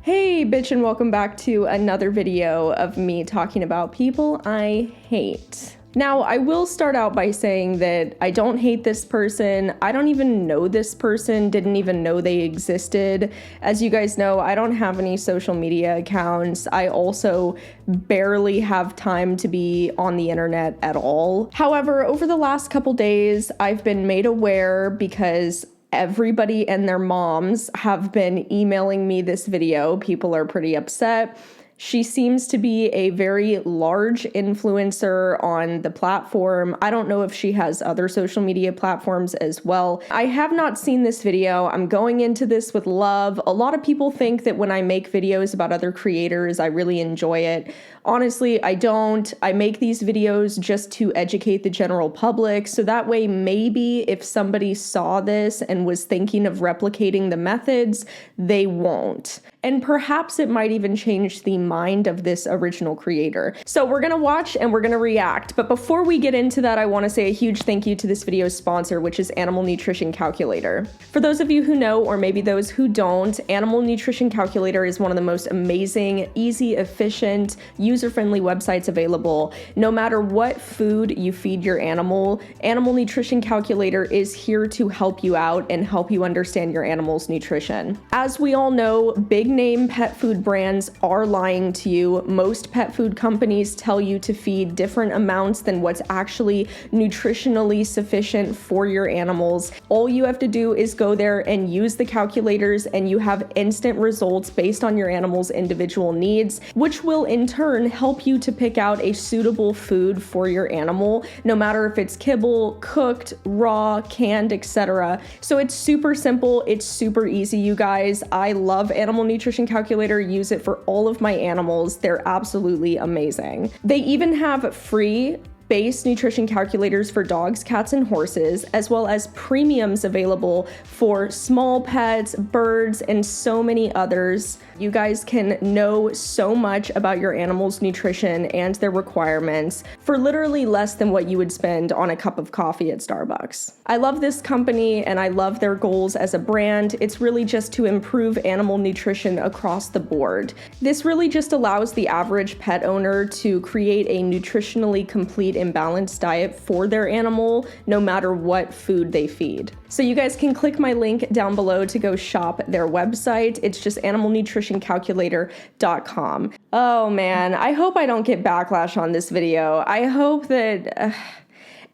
Hey bitch, and welcome back to another video of me talking about people I hate. Now, I will start out by saying that I don't hate this person. I don't even know this person, didn't even know they existed. As you guys know, I don't have any social media accounts. I also barely have time to be on the internet at all. However, over the last couple days, I've been made aware because everybody and their moms have been emailing me this video. People are pretty upset. She seems to be a very large influencer on the platform. I don't know if she has other social media platforms as well. I have not seen this video. I'm going into this with love. A lot of people think that when I make videos about other creators, I really enjoy it. Honestly, I don't. I make these videos just to educate the general public, so that way maybe if somebody saw this and was thinking of replicating the methods, they won't. And perhaps it might even change the mind of this original creator. So we're gonna watch and we're gonna react. But before we get into that, I wanna say a huge thank you to this video's sponsor, which is Animal Nutrition Calculator. For those of you who know, or maybe those who don't, Animal Nutrition Calculator is one of the most amazing, easy, efficient, user-friendly websites available. No matter what food you feed your animal, Animal Nutrition Calculator is here to help you out and help you understand your animal's nutrition. As we all know, big name pet food brands are lying to you. Most pet food companies tell you to feed different amounts than what's actually nutritionally sufficient for your animals. All you have to do is go there and use the calculators, and you have instant results based on your animal's individual needs, which will in turn help you to pick out a suitable food for your animal, no matter if it's kibble, cooked, raw, canned, etc. So it's super simple, it's super easy, you guys. I love Animal Nutrition Calculator, use it for all of my animals. They're absolutely amazing. They even have free base nutrition calculators for dogs, cats, and horses, as well as premiums available for small pets, birds, and so many others. You guys can know so much about your animal's nutrition and their requirements for literally less than what you would spend on a cup of coffee at Starbucks. I love this company and I love their goals as a brand. It's really just to improve animal nutrition across the board. This really just allows the average pet owner to create a nutritionally complete and balanced diet for their animal, no matter what food they feed. So you guys can click my link down below to go shop their website. It's just animalnutritioncalculator.com. Oh man, I hope I don't get backlash on this video. I hope that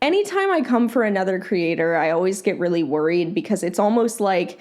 anytime I come for another creator, I always get really worried because it's almost like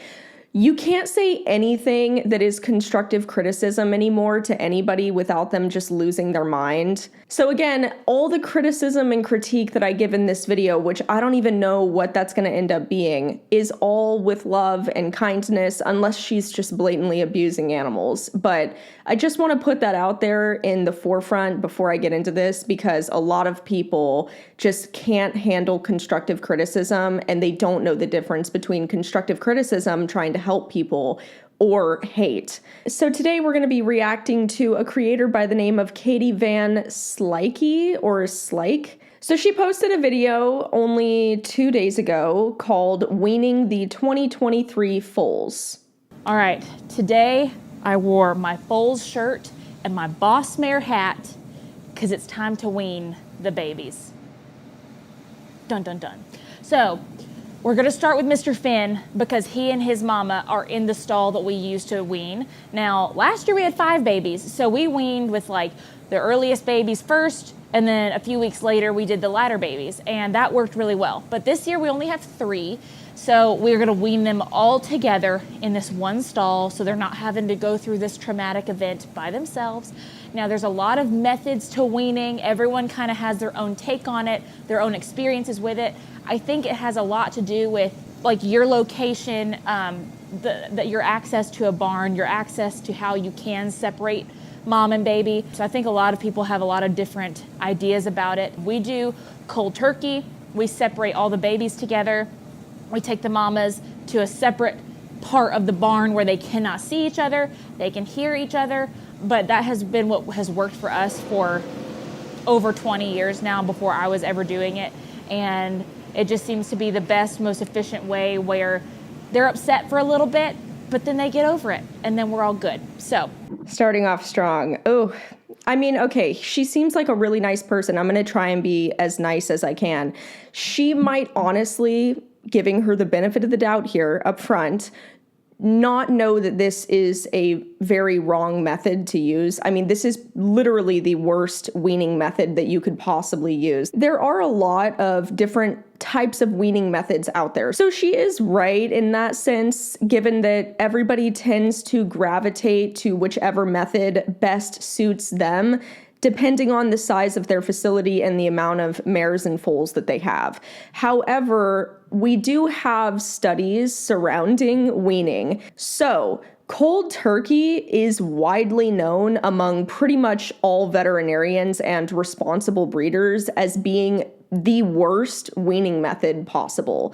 you can't say anything that is constructive criticism anymore to anybody without them just losing their mind. So again, all the criticism and critique that I give in this video, which I don't even know what that's going to end up being, is all with love and kindness, unless she's just blatantly abusing animals. But I just want to put that out there in the forefront before I get into this, because a lot of people just can't handle constructive criticism, and they don't know the difference between constructive criticism, trying to help people, or hate. So today we're going to be reacting to a creator by the name of Katie Van Slyke or Slike. So she posted a video only 2 days ago called Weaning the 2023 Foals. All right, today I wore my Foals shirt and my Boss Mare hat because it's time to wean the babies. Dun dun dun. So we're gonna start with Mr. Finn because he and his mama are in the stall that we use to wean. Now, last year we had 5 babies, so we weaned with like the earliest babies first, and then a few weeks later we did the latter babies, and that worked really well. But this year we only have 3, so we're gonna wean them all together in this one stall so they're not having to go through this traumatic event by themselves. Now, there's a lot of methods to weaning. Everyone kind of has their own take on it, their own experiences with it. I think it has a lot to do with like your location, your access to a barn, your access to how you can separate mom and baby. So I think a lot of people have a lot of different ideas about it. We do cold turkey. We separate all the babies together. We take the mamas to a separate part of the barn where they cannot see each other, they can hear each other, but that has been what has worked for us for over 20 years now before I was ever doing it. And it just seems to be the best, most efficient way where they're upset for a little bit, but then they get over it, and then we're all good. So, starting off strong. Oh, I mean, okay, she seems like a really nice person. I'm going to try and be as nice as I can. She might honestly, giving her the benefit of the doubt here up front, not know that this is a very wrong method to use. I mean, this is literally the worst weaning method that you could possibly use. There are a lot of different types of weaning methods out there. So she is right in that sense, given that everybody tends to gravitate to whichever method best suits them, depending on the size of their facility and the amount of mares and foals that they have. However, we do have studies surrounding weaning. So, cold turkey is widely known among pretty much all veterinarians and responsible breeders as being the worst weaning method possible.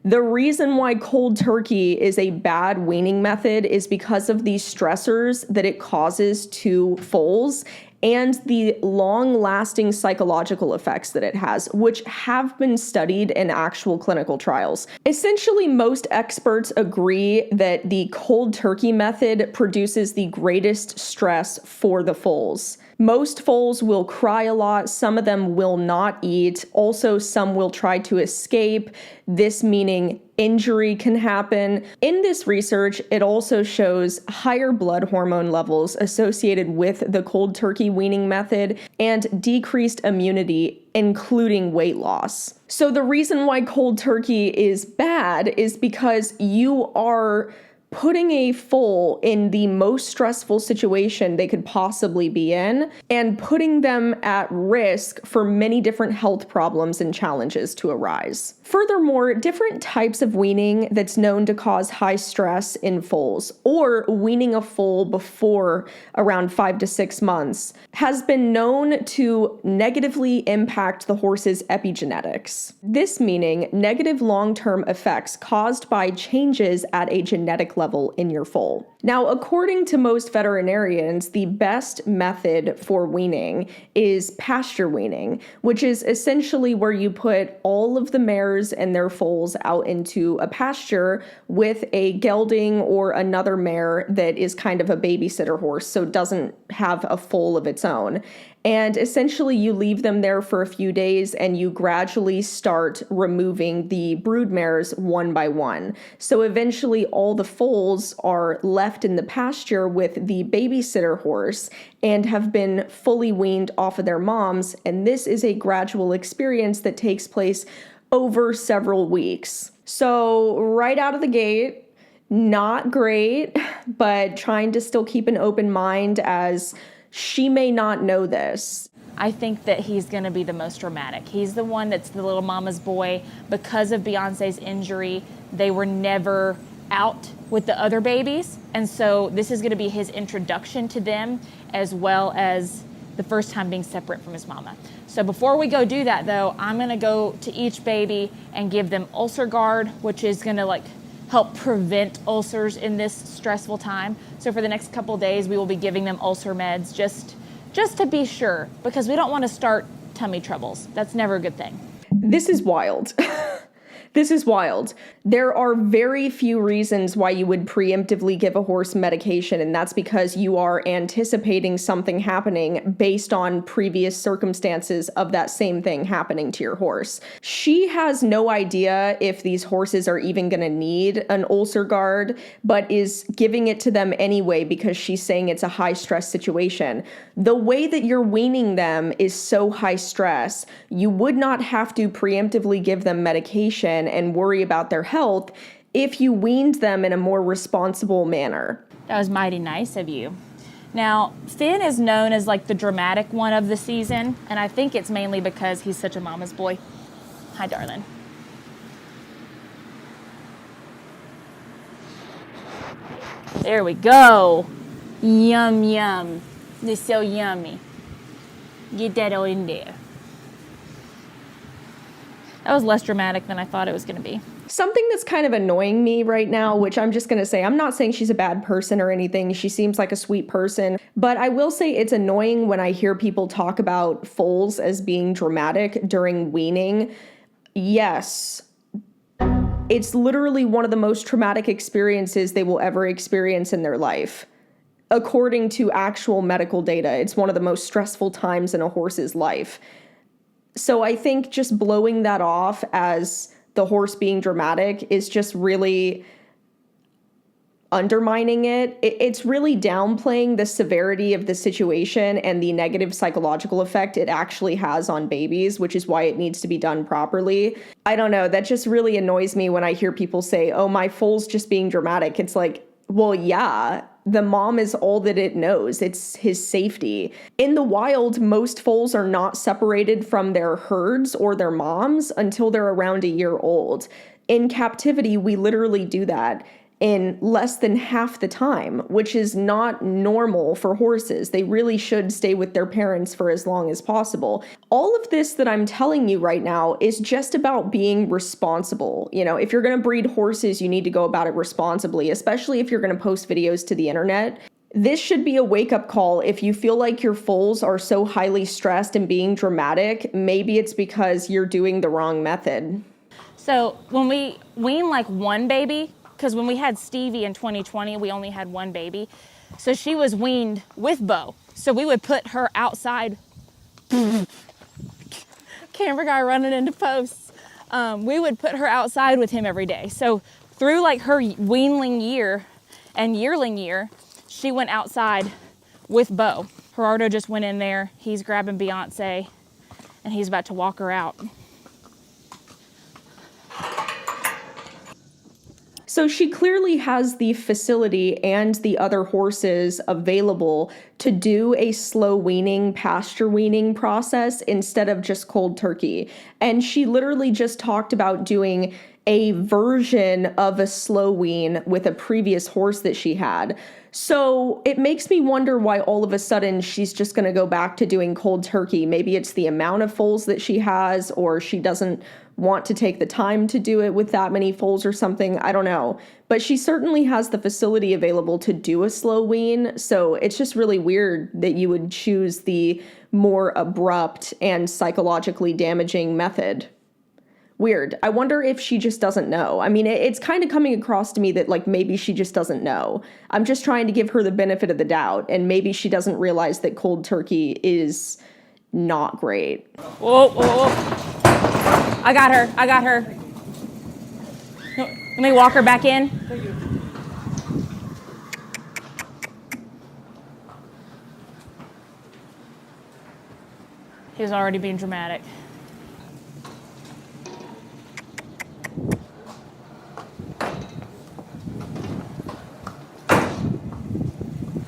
The reason why cold turkey is a bad weaning method is because of the stressors that it causes to foals and the long-lasting psychological effects that it has, which have been studied in actual clinical trials. Essentially, most experts agree that the cold turkey method produces the greatest stress for the foals. Most foals will cry a lot, some of them will not eat, also some will try to escape, this meaning injury can happen. In this research, it also shows higher blood hormone levels associated with the cold turkey weaning method and decreased immunity, including weight loss. So the reason why cold turkey is bad is because you are putting a foal in the most stressful situation they could possibly be in and putting them at risk for many different health problems and challenges to arise. Furthermore, different types of weaning that's known to cause high stress in foals, or weaning a foal before around 5 to 6 months, has been known to negatively impact the horse's epigenetics. This meaning negative long-term effects caused by changes at a genetic level in your foal. Now, according to most veterinarians, the best method for weaning is pasture weaning, which is essentially where you put all of the mares and their foals out into a pasture with a gelding or another mare that is kind of a babysitter horse, so doesn't have a foal of its own. And essentially you leave them there for a few days and you gradually start removing the brood mares one by one. So eventually all the foals are left in the pasture with the babysitter horse and have been fully weaned off of their moms. And this is a gradual experience that takes place over several weeks. So right out of the gate, not great, but trying to still keep an open mind as she may not know this. I think that he's going to be the most dramatic. He's the one that's the little mama's boy. Because of Beyonce's injury, they were never out with the other babies. And so this is going to be his introduction to them, as well as the first time being separate from his mama. So before we go do that, though, I'm going to go to each baby and give them ulcer guard, which is going to help prevent ulcers in this stressful time. So for the next couple of days, we will be giving them ulcer meds just to be sure, because we don't want to start tummy troubles. That's never a good thing. This is wild. This is wild. There are very few reasons why you would preemptively give a horse medication, and that's because you are anticipating something happening based on previous circumstances of that same thing happening to your horse. She has no idea if these horses are even going to need an ulcer guard, but is giving it to them anyway because she's saying it's a high stress situation. The way that you're weaning them is so high stress, you would not have to preemptively give them medication and worry about their health if you weaned them in a more responsible manner. That was mighty nice of you. Now, Finn is known as the dramatic one of the season, and I think it's mainly because he's such a mama's boy. Hi, darling. There we go. Yum, yum. This is so yummy. Get that all in there. That was less dramatic than I thought it was going to be. Something that's kind of annoying me right now, which I'm just going to say, I'm not saying she's a bad person or anything. She seems like a sweet person, but I will say it's annoying when I hear people talk about foals as being dramatic during weaning. Yes, It's literally one of the most traumatic experiences they will ever experience in their life. According to actual medical data, it's one of the most stressful times in a horse's life. So I think just blowing that off as the horse being dramatic is just really undermining it. It's really downplaying the severity of the situation and the negative psychological effect it actually has on babies, which is why it needs to be done properly. I don't know. That just really annoys me when I hear people say, oh, my foal's just being dramatic. It's like, well, yeah, the mom is all that it knows. It's his safety. In the wild, most foals are not separated from their herds or their moms until they're around a year old. In captivity, we literally do that in less than half the time, which is not normal for horses. They really should stay with their parents for as long as possible. All of this that I'm telling you right now is just about being responsible. You know, if you're going to breed horses, you need to go about it responsibly, especially if you're going to post videos to the internet. This should be a wake-up call. If you feel like your foals are so highly stressed and being dramatic, maybe it's because you're doing the wrong method. So when we wean like one baby, because when we had Stevie in 2020, we only had one baby. So she was weaned with Bo. So we would put her outside. Camera guy running into posts. We would put her outside with him every day. So through like her weanling year and yearling year, she went outside with Bo. Gerardo just went in there. He's grabbing Beyonce and he's about to walk her out. So she clearly has the facility and the other horses available to do a slow weaning, pasture weaning process instead of just cold turkey. And she literally just talked about doing a version of a slow wean with a previous horse that she had. So it makes me wonder why all of a sudden she's just going to go back to doing cold turkey. Maybe it's the amount of foals that she has, or she doesn't want to take the time to do it with that many foals or something. I don't know. But she certainly has the facility available to do a slow wean. So it's just really weird that you would choose the more abrupt and psychologically damaging method. Weird. I wonder if she just doesn't know. I mean, it's kind of coming across to me that like maybe she just doesn't know. I'm just trying to give her the benefit of the doubt, and maybe she doesn't realize that cold turkey is not great. Whoa, whoa, whoa. I got her. I got her. Let me walk her back in. Thank you. He was already being dramatic.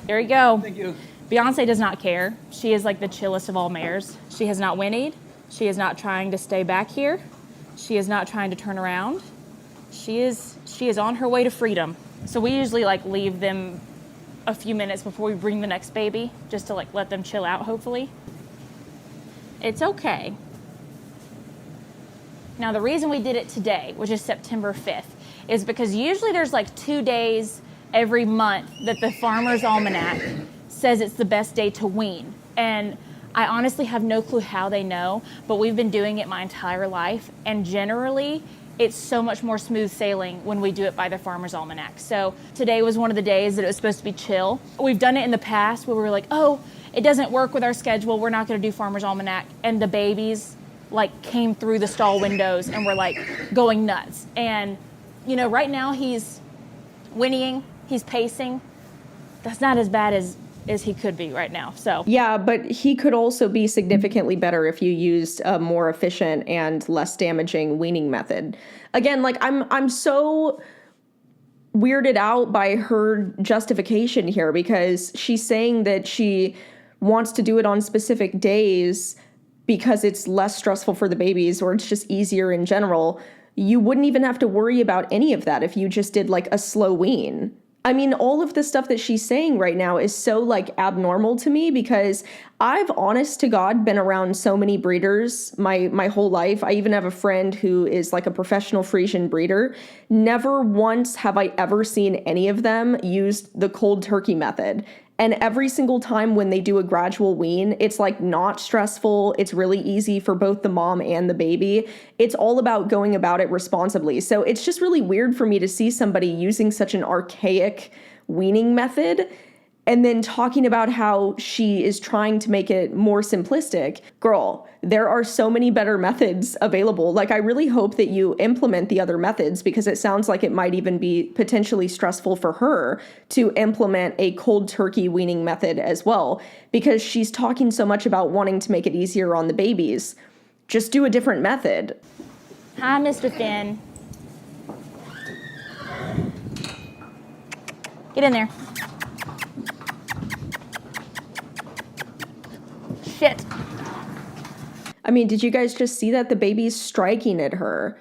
There you go. Thank you. Beyonce does not care. She is like the chillest of all mares. She has not whinnied. She is not trying to stay back here. She is not trying to turn around. She is on her way to freedom. So we usually like leave them a few minutes before we bring the next baby, just to like let them chill out, hopefully. It's okay. Now the reason we did it today, which is September 5th, is because usually there's like 2 days every month that the Farmer's Almanac says it's the best day to wean. And I honestly have no clue how they know, but we've been doing it my entire life. And generally, it's so much more smooth sailing when we do it by the Farmer's Almanac. So today was one of the days that it was supposed to be chill. We've done it in the past where we were like, oh, it doesn't work with our schedule. We're not gonna do Farmer's Almanac. And the babies like came through the stall windows and were like going nuts. And you know, right now he's whinnying, he's pacing. That's not as bad as he could be right now. So yeah, but he could also be significantly better if you used a more efficient and less damaging weaning method. Again, like I'm so weirded out by her justification here, because she's saying that she wants to do it on specific days because it's less stressful for the babies, or it's just easier in general. You wouldn't even have to worry about any of that if you just did like a slow wean. I mean, all of the stuff that she's saying right now is so like abnormal to me, because I've honest to God been around so many breeders my whole life. I even have a friend who is like a professional Frisian breeder. Never once have I ever seen any of them use the cold turkey method. And every single time when they do a gradual wean, it's like not stressful. It's really easy for both the mom and the baby. It's all about going about it responsibly. So it's just really weird for me to see somebody using such an archaic weaning method and then talking about how she is trying to make it more simplistic. Girl, there are so many better methods available. Like, I really hope that you implement the other methods, because it sounds like it might even be potentially stressful for her to implement a cold turkey weaning method as well, because she's talking so much about wanting to make it easier on the babies. Just do a different method. Hi, Mr. Finn. Get in there. Shit. I mean, did you guys just see that? The baby's striking at her,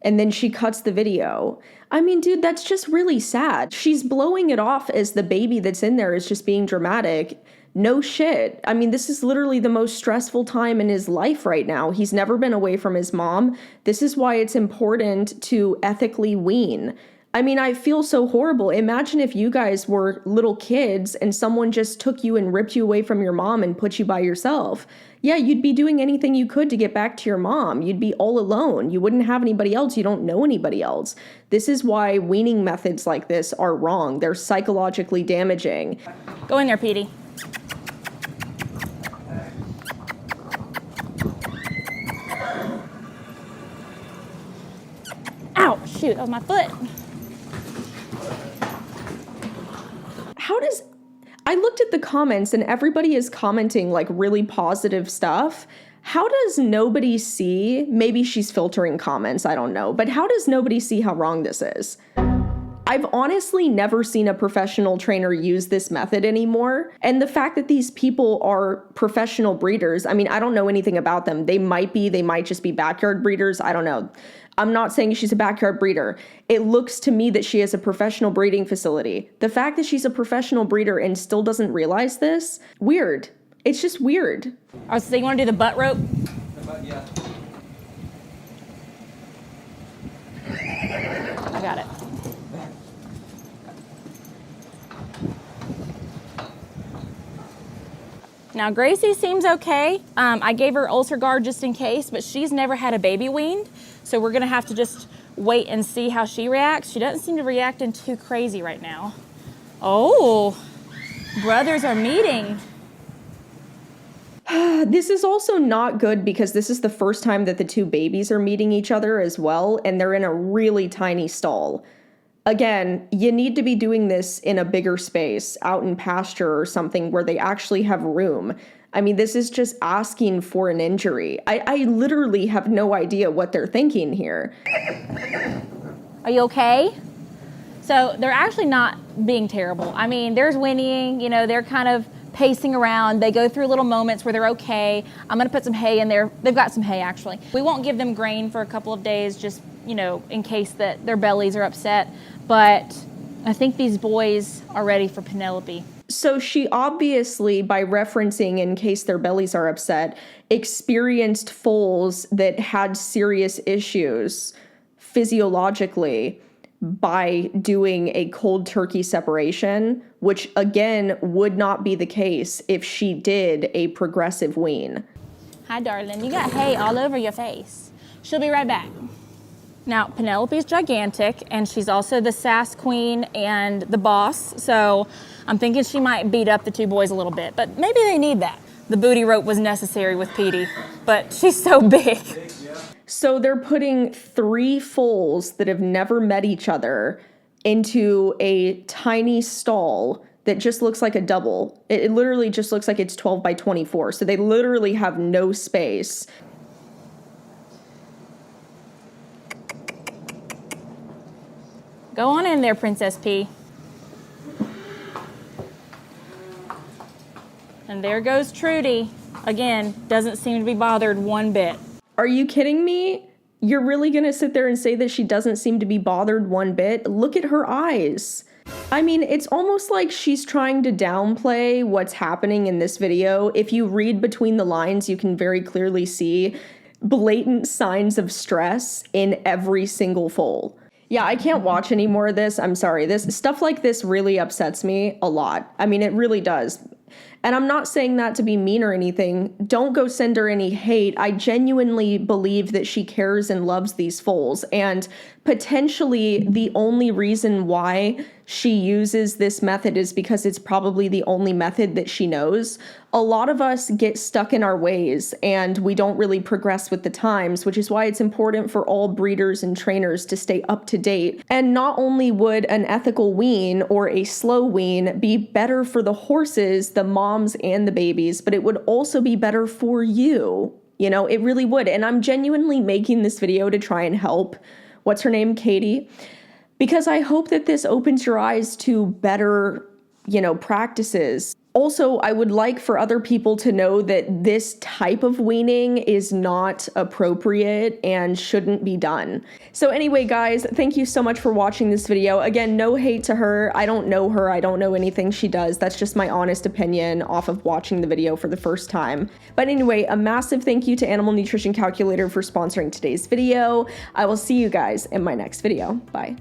and then she cuts the video. I mean, dude, that's just really sad. She's blowing it off as the baby that's in there is just being dramatic. No shit. I mean, this is literally the most stressful time in his life right now. He's never been away from his mom. This is why it's important to ethically wean. I mean, I feel so horrible. Imagine if you guys were little kids and someone just took you and ripped you away from your mom and put you by yourself. Yeah, you'd be doing anything you could to get back to your mom. You'd be all alone. You wouldn't have anybody else. You don't know anybody else. This is why weaning methods like this are wrong. They're psychologically damaging. Go in there, Petey. Ow, shoot, that was my foot. I looked at the comments and everybody is commenting like really positive stuff. How does nobody see, maybe she's filtering comments, I don't know, but how does nobody see how wrong this is? I've honestly never seen a professional trainer use this method anymore. And the fact that these people are professional breeders, I mean, I don't know anything about them. They might just be backyard breeders. I don't know. I'm not saying she's a backyard breeder. It looks to me that she has a professional breeding facility. The fact that she's a professional breeder and still doesn't realize this, weird. It's just weird. Oh, so you want to do the butt rope? Yeah. I got it. Now, Gracie seems okay. I gave her ulcer guard just in case, but she's never had a baby weaned. So we're gonna have to just wait and see how she reacts. She doesn't seem to be reacting too crazy right now. Oh, brothers are meeting. This is also not good because this is the first time that the two babies are meeting each other as well, and they're in a really tiny stall. Again, you need to be doing this in a bigger space, out in pasture or something where they actually have room. I mean, this is just asking for an injury. I literally have no idea what they're thinking here. Are you okay? So they're actually not being terrible. I mean, there's whinnying, you know, they're kind of pacing around. They go through little moments where they're okay. I'm gonna put some hay in there. They've got some hay actually. We won't give them grain for a couple of days, just, you know, in case that their bellies are upset. But I think these boys are ready for Penelope. So she obviously, by referencing in case their bellies are upset, experienced foals that had serious issues physiologically by doing a cold turkey separation, which again would not be the case if she did a progressive wean. Hi, darling. You got hay all over your face. She'll be right back. Now, Penelope's gigantic, and she's also the sass queen and the boss, so I'm thinking she might beat up the two boys a little bit, but maybe they need that. The booty rope was necessary with Petey, but she's so big. So they're putting 3 foals that have never met each other into a tiny stall that just looks like a double. It literally just looks like it's 12 by 24, so they literally have no space. Go on in there, Princess P. And there goes Trudy. Again, doesn't seem to be bothered one bit. Are you kidding me? You're really gonna sit there and say that she doesn't seem to be bothered one bit? Look at her eyes. I mean, it's almost like she's trying to downplay what's happening in this video. If you read between the lines, you can very clearly see blatant signs of stress in every single foal. Yeah, I can't watch any more of this. I'm sorry. This stuff like this really upsets me a lot. I mean, it really does. And I'm not saying that to be mean or anything. Don't go send her any hate. I genuinely believe that she cares and loves these foals. And potentially the only reason why she uses this method is because it's probably the only method that she knows. A lot of us get stuck in our ways and we don't really progress with the times, which is why it's important for all breeders and trainers to stay up to date. And not only would an ethical wean or a slow wean be better for the horses, the moms and the babies, but it would also be better for you. You know, it really would. And I'm genuinely making this video to try and help. What's her name? Katie. Because I hope that this opens your eyes to better, practices. Also, I would like for other people to know that this type of weaning is not appropriate and shouldn't be done. So anyway, guys, thank you so much for watching this video. Again, no hate to her. I don't know her. I don't know anything she does. That's just my honest opinion off of watching the video for the first time. But anyway, a massive thank you to Animal Nutrition Calculator for sponsoring today's video. I will see you guys in my next video. Bye.